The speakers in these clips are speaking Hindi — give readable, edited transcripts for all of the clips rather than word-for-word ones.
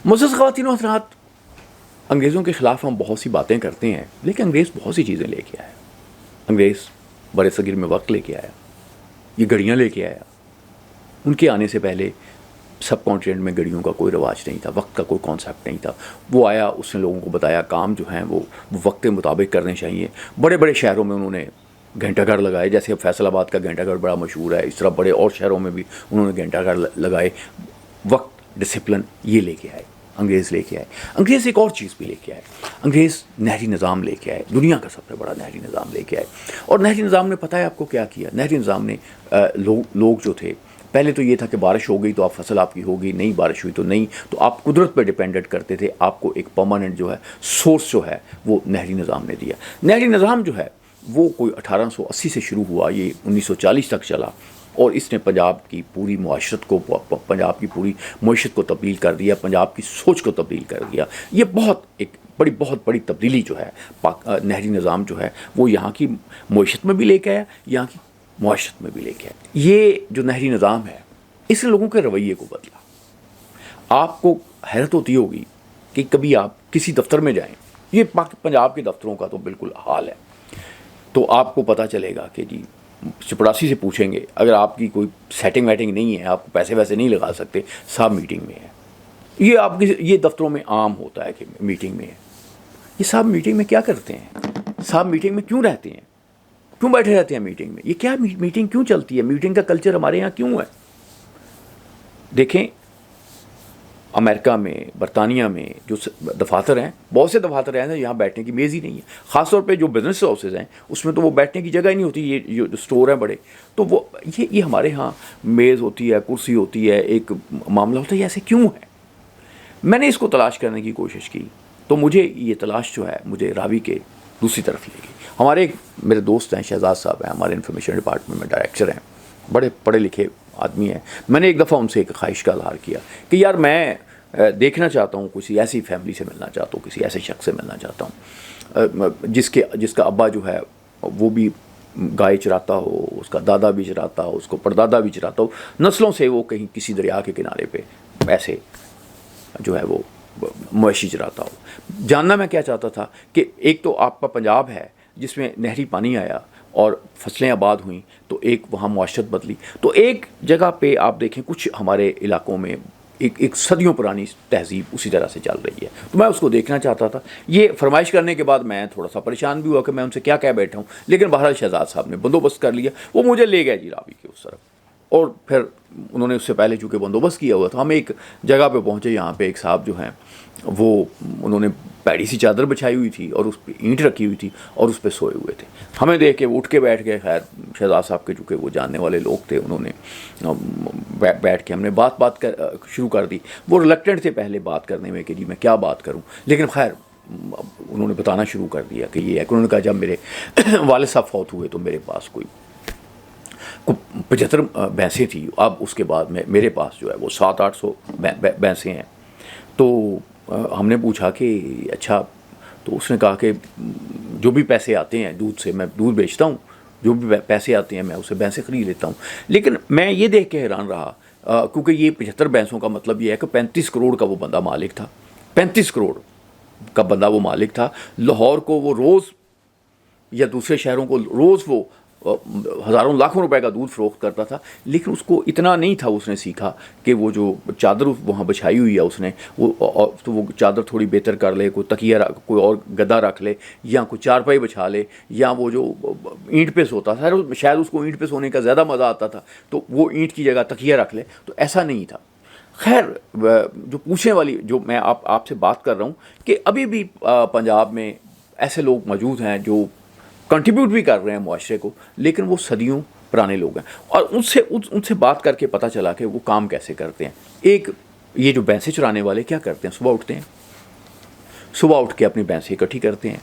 मुअज़्ज़ज़ ख़वातीन व हज़रात, अंग्रेज़ों के ख़िलाफ़ हम बहुत सी बातें करते हैं, लेकिन अंग्रेज़ बहुत सी चीज़ें लेके आया। अंग्रेज़ बर सग़ीर में वक्त लेके आया, ये घड़ियाँ लेके आया। उनके आने से पहले सब कॉन्टिनेंट में घड़ियों का कोई रवाज नहीं था, वक्त का कोई कॉन्सेप्ट नहीं था। वो आया, उसने लोगों को बताया काम जो हैं वो वक्त के मुताबिक करने चाहिए। बड़े बड़े शहरों में उन्होंने घंटाघर लगाए, जैसे अब फैसलाबाद का घंटाघर बड़ा मशहूर है, इस तरह बड़े और शहरों में भी उन्होंने घंटाघर लगाए। वक्त, डिसिप्लिन ये लेके आए, अंग्रेज़ लेके आए। अंग्रेज़ एक और चीज़ भी लेके आए, अंग्रेज़ नहरी निज़ाम लेके आए, दुनिया का सबसे बड़ा नहरी निज़ाम लेके आए। और नहरी निज़ाम ने पता है आपको क्या किया? नहरी निज़ाम ने लोग जो थे, पहले तो ये था कि बारिश हो गई तो आप फसल आपकी होगी, नहीं बारिश हुई तो नहीं, तो आप कुदरत पर डिपेंडेंट करते थे। आपको एक परमानेंट जो है सोर्स जो है वो नहरी निज़ाम ने दिया। नहरी निज़ाम जो है वो कोई 1880 से शुरू हुआ, ये 1940 तक चला, और इसने पंजाब की पूरी मुआशरत को, पंजाब की पूरी मुआशरत को तब्दील कर दिया, पंजाब की सोच को तब्दील कर दिया। ये बहुत बड़ी तब्दीली जो है नहरी निज़ाम जो है वो यहाँ की मुआशरत में भी लेके आया, यहाँ की मुआशरत में भी लेके आया। ये जो नहरी निज़ाम है इसने लोगों के रवैये को बदला। आपको हैरत होती होगी कि कभी आप किसी दफ्तर में जाएं, ये पंजाब के दफ्तरों का तो बिल्कुल हाल है, तो आपको पता चलेगा कि जी चपड़ासी से पूछेंगे, अगर आपकी कोई सेटिंग वेटिंग नहीं है, आपको पैसे वैसे नहीं लगा सकते, साहब मीटिंग में है। ये दफ्तरों में आम होता है कि मीटिंग में है। ये साहब मीटिंग में क्या करते हैं? साहब मीटिंग में क्यों रहते हैं? क्यों बैठे रहते हैं मीटिंग में? ये क्या मीटिंग क्यों चलती है? मीटिंग का कल्चर हमारे यहाँ क्यों है? देखें, अमेरिका में, बरतानिया में जो दफातर हैं, बहुत से दफातर हैं यहाँ बैठने की मेज़ ही नहीं है। ख़ासतौर पे जो बिज़नेस हाउसेज़ हैं उसमें तो वो बैठने की जगह ही नहीं होती। ये जो स्टोर हैं बड़े, तो वो ये हमारे यहाँ मेज़ होती है, कुर्सी होती है, एक मामला होता है। ये ऐसे क्यों है? मैंने इसको तलाश करने की कोशिश की, तो मुझे ये तलाश जो है मुझे रावी के दूसरी तरफ ले गई। हमारे एक मेरे दोस्त हैं, शहजाद साहब हैं, हमारे इन्फॉर्मेशन डिपार्टमेंट में डायरेक्टर हैं, बड़े पढ़े लिखे आदमी हैं। मैंने एक दफ़ा उनसे एक ख्वाहिश का इज़हार किया कि यार मैं देखना चाहता हूँ, किसी ऐसी फैमिली से मिलना चाहता हूँ, किसी ऐसे शख्स से मिलना चाहता हूँ जिसका अब्बा जो है वो भी गाय चराता हो, उसका दादा भी चराता हो, उसको परदादा भी चराता हो, नस्लों से वो कहीं किसी दरिया के किनारे पे ऐसे जो है वो मवेशी चराता हो। जानना मैं क्या चाहता था कि एक तो आपका पंजाब है जिसमें नहरी पानी आया और फसलें आबाद हुई, तो एक वहाँ मुआशरत बदली। तो एक जगह पे आप देखें, कुछ हमारे इलाकों में एक सदियों पुरानी तहज़ीब उसी तरह से चल रही है, तो मैं उसको देखना चाहता था। ये फरमाइश करने के बाद मैं थोड़ा सा परेशान भी हुआ कि मैं उनसे क्या कह बैठा हूँ, लेकिन बहरहाल शहजाद साहब ने बंदोबस्त कर लिया। वो मुझे ले गए जी रावी के उस तरफ, और फिर उन्होंने उससे पहले चूँकि बंदोबस्त किया हुआ था, हम एक जगह पे पहुँचे, यहाँ पे एक साहब जो हैं वो उन्होंने पैड़ी सी चादर बिछाई हुई थी और उस पर ईंट रखी हुई थी और उस पर सोए हुए थे। हमें देख के वो उठ के बैठ गए। खैर शहजाद साहब के चूँकि वो जानने वाले लोग थे, उन्होंने बैठ के हमने बात शुरू कर दी। वो रिलक्टेंट थे पहले बात करने में कि जी मैं क्या बात करूं, लेकिन खैर उन्होंने बताना शुरू कर दिया कि ये है। उन्होंने कहा जब मेरे वाले साहब फौत हुए तो मेरे पास कोई 75 भैंसें थी। अब उसके बाद में मेरे पास जो है वो 700-800 भैंसें हैं। तो हमने पूछा कि अच्छा, तो उसने कहा कि जो भी पैसे आते हैं दूध से, मैं दूध बेचता हूँ, जो भी पैसे आते हैं मैं उससे भैंसें खरीद लेता हूँ। लेकिन मैं ये देख के हैरान रहा, क्योंकि ये 75 भैंसों का मतलब ये है कि 35 करोड़ का वो बंदा मालिक था। 35 करोड़ का बंदा वो मालिक था। लाहौर को वो रोज़ या दूसरे शहरों को रोज़ वो हज़ारों लाखों रुपए का दूध फ़रोख्त करता था। लेकिन उसको इतना नहीं था, उसने सीखा कि वो जो चादर वहाँ बिछाई हुई है उसने तो वो चादर थोड़ी बेहतर कर ले, कोई तकिया कोई और गद्दा रख ले, या कोई चारपाई बिछा ले, या वो जो ईंट पे सोता था, शायद उसको ईंट पे सोने का ज़्यादा मज़ा आता था, तो वो ईंट की जगह तकिया रख ले। तो ऐसा नहीं था। खैर, जो पूछने वाली जो मैं आपसे बात कर रहा हूँ कि अभी भी पंजाब में ऐसे लोग मौजूद हैं जो कंट्रीब्यूट भी कर रहे हैं मुआशरे को, लेकिन वो सदियों पुराने लोग हैं। और उनसे बात करके पता चला कि वो काम कैसे करते हैं। एक ये जो भैंसें चुराने वाले क्या करते हैं, सुबह उठते हैं, सुबह उठ के अपनी भैंसें इकट्ठी करते हैं,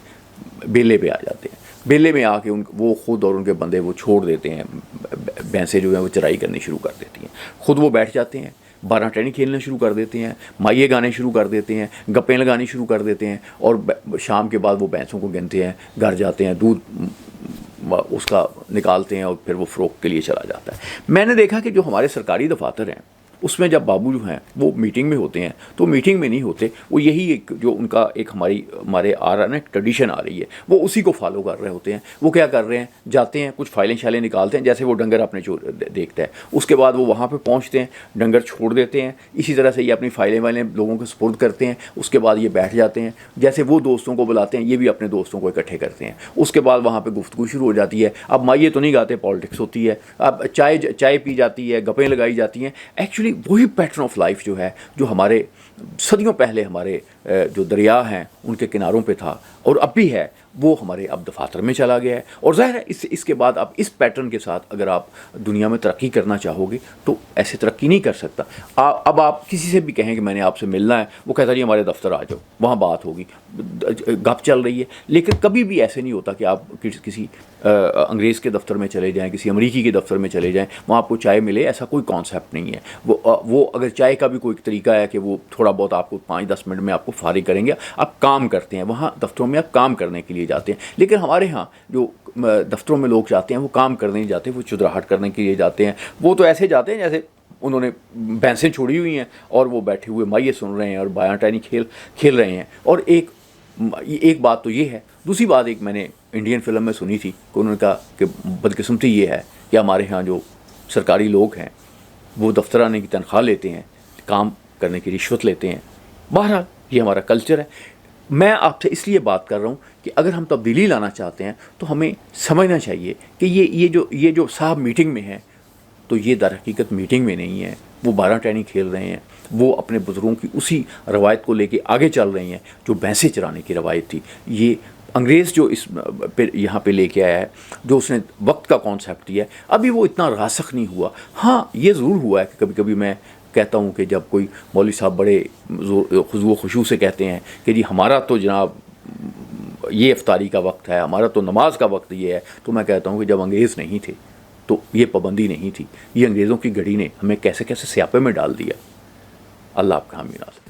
बेले पे आ जाते हैं। बेले में आके वो खुद और उनके बंदे वो छोड़ देते हैं, भैंसें जो हैं वो चराई करनी शुरू कर देती हैं। खुद वो बैठ जाते हैं, 12 टहनी खेलना शुरू कर देते हैं, माइये गाने शुरू कर देते हैं, गप्पें लगानी शुरू कर देते हैं, और शाम के बाद वो भैंसों को गिनते हैं, घर जाते हैं, दूध उसका निकालते हैं और फिर वो फ़रोख्त के लिए चला जाता है। मैंने देखा कि जो हमारे सरकारी दफातर हैं उसमें जब बाबू जो हैं वो मीटिंग में होते हैं तो मीटिंग में नहीं होते, वो यही एक जो उनका एक हमारे आ रहा है ना ट्रेडिशन आ रही है, वो उसी को फॉलो कर रहे होते हैं। वो क्या कर रहे हैं, जाते हैं कुछ फाइलें शाइलें निकालते हैं, जैसे वो डंगर अपने जो देखता है, उसके बाद वो वहाँ पर पहुँचते हैं, डंगर छोड़ देते हैं, इसी तरह से ये अपनी फाइलें वाइलें लोगों को सुपुर्द करते हैं। उसके बाद ये बैठ जाते हैं, जैसे वो दोस्तों को बुलाते हैं ये भी अपने दोस्तों को इकट्ठे करते हैं। उसके बाद वहाँ पे गुफ्तगू शुरू हो जाती है। अब माइये तो नहीं गाते, पॉलिटिक्स होती है, अब चाय पी जाती है, गप्पें लगाई जाती हैं। एक्चुअली वही पैटर्न ऑफ लाइफ जो है, जो हमारे सदियों पहले हमारे जो दरिया हैं उनके किनारों पे था और अब भी है, वो हमारे अब दफातर में चला गया है। और ज़ाहिर है इसके बाद आप इस पैटर्न के साथ अगर आप दुनिया में तरक्की करना चाहोगे तो ऐसे तरक्की नहीं कर सकता। अब आप किसी से भी कहें कि मैंने आपसे मिलना है, वो कहता जी हमारे दफ्तर आ जाओ, वहाँ बात होगी, गप चल रही है। लेकिन कभी भी ऐसे नहीं होता कि आप किसी अंग्रेज़ के दफ्तर में चले जाएं, किसी अमरीकी के दफ्तर में चले जाएं, वहाँ आपको चाय मिले, ऐसा कोई कॉन्सेप्ट नहीं है। वो अगर चाय का भी कोई तरीका है कि वो थोड़ा बहुत आपको 5-10 मिनट में आपको फारिग करेंगे, आप काम करते हैं, वहाँ दफ्तरों में आप काम करने के लिए जाते हैं। लेकिन हमारे यहाँ जो दफ्तरों में लोग जाते हैं वो काम करने नहीं जाते, वो चुदराहट करने के लिए जाते हैं। वो तो ऐसे जाते हैं जैसे उन्होंने भैंसें छोड़ी हुई हैं और वो बैठे हुए माइये सुन रहे हैं और बायां खेल रहे हैं। और एक बात तो ये है। दूसरी बात एक मैंने इंडियन फिल्म में सुनी थी कि उन्होंने कहा कि बदकिस्मती ये है कि हमारे यहाँ जो सरकारी लोग हैं वो दफ्तर आने की तनख्वाह लेते हैं, काम करने की रिश्वत लेते हैं। बहरहाल ये हमारा कल्चर है। मैं आपसे इसलिए बात कर रहा हूँ कि अगर हम तब्दीली लाना चाहते हैं तो हमें समझना चाहिए कि ये जो साहब मीटिंग में हैं, तो ये दर हकीकत मीटिंग में नहीं है, वो 12 टहनी खेल रहे हैं, वो अपने बुज़ुर्गों की उसी रवायत को लेके आगे चल रहे हैं जो भैंसें चराने की रवायत थी। ये अंग्रेज़ जो इस पे यहाँ पे लेके आया है, जो उसने वक्त का कॉन्सेप्ट दिया है, अभी वो इतना रासख नहीं हुआ। हाँ, ये ज़रूर हुआ है कि कभी कभी मैं कहता हूँ कि जब कोई मौलवी साहब बड़े खुशबू खुशू से कहते हैं कि जी हमारा तो जनाब ये इफ्तारी का वक्त है, हमारा तो नमाज का वक्त ये है, तो मैं कहता हूँ कि जब अंग्रेज़ नहीं थे तो ये पाबंदी नहीं थी। ये अंग्रेज़ों की घड़ी ने हमें कैसे कैसे स्यापे में डाल दिया। अल्लाह आपका हामी नाज़िर।